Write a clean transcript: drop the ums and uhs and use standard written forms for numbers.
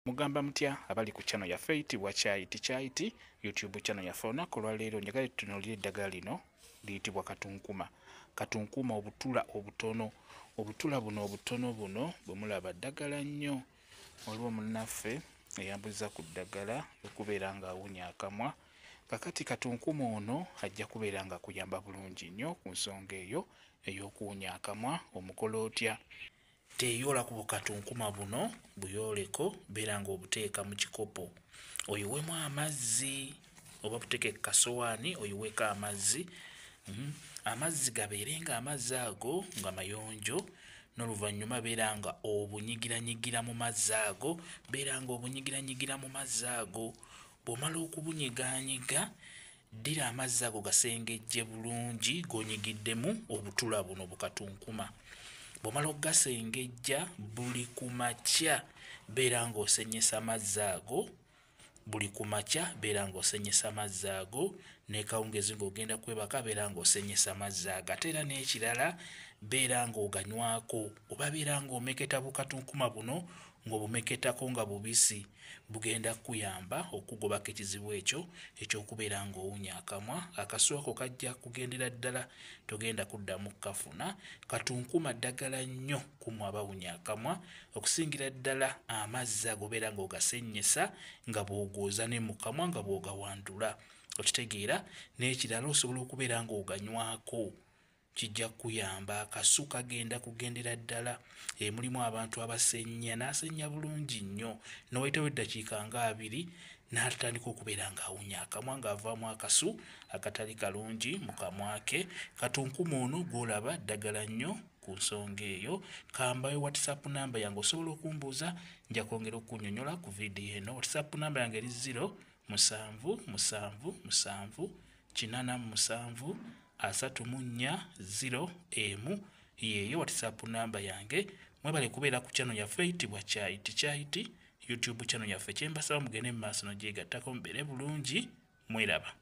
Mugamba mutya abali ku channel yaffe eyitibwa Kyaiti YouTube channel yaffe. Olunaku olwaleero njagala tutunuulire eddagala lino liyitibwa katunkuma. Katunkuma obutula obutono. Obutula buno obutono buno bwe mulaba ddagala nnyo. Waliwo munnaffe eyambuliza ku ddagala okubeera ng'awunya akamwa. Kakati katunkuma ono ajja kubeera nga kuyamba bulungi nnyo ku nsonga eyo ey'okuwunya akamwa. Omukola otya? Teyola ku bukatunkuma buno buyooleko, beera ng'obuteeka mu kikopo oyiwemu amazzi oba buteeke ku kasowaani oyiweko amazzi. Amazzi gabeere nga amazzi ago nga mayonjo, n'oluvannyuma beera nga obunyigiranyigira mu mazzi ago, beera nga obunyigiranyigira mu mazzi ago. Bw'omala okubunyiganyiga, ddira amazzi ago gasengejje bulungi g'onyigiddemu obutula buno bukatunkuma. Bw'omala okugasengejja buli ku makya beera ng'osenyesa amazzi ago, buli ku makya beera ng'osenyesa amazzi ago, n'ekawungeezi ng'ogenda kwebaka beera ng'osenyesa amazzi ago. Ate era n'ekirala beera ng'oganywako oba beera ng'omeketa bukatunkuma buno ng'obumeketako nga bubisi. Bugenda kuyamba okugobako ekizibu ekyo eky'okubeera ng'owunya akamwa. Akasuwa ko kajja kugendera ddala, togenda kuddamu kukafuna. Katunkuma ddagala nnyo kumwe abawunya akamwa, okusingira ddala amazzi ago beera ng'ogasennyesa nga bw'ogooza ne mu kamwa nga bw'ogawandula. Okitegeera? N'ekirala osobola okubeera ng'oganywako, kijja kuyamba. Akasu kagenda kugendera ddala. Mulimu abantu abasennya n'asennya bulungi nnyo, n'owayitawo eddakiika nga 2 n'atandika okubeera ng'awunya akamwa ng'avaamu akasu akatali kalungi mu kamwa ke. Katunkuma ono gw'olaba ddagala nnyo ku nsonga eyo. Kambayo WhatsApp namba yange osobola okumbuuza, nja kwongera okukunnyonnyola ku vidiyo eno. WhatsApp namba yange eri 0777873401 yeeyo WhatsApp namba yange. Mwebale kubeera ku channel yaffe eyitibwa Kyaiti YouTube channel yaffe. Kyembasaba mugende mu maaso n'ogyegattako mubeere bulungi. Mweraba.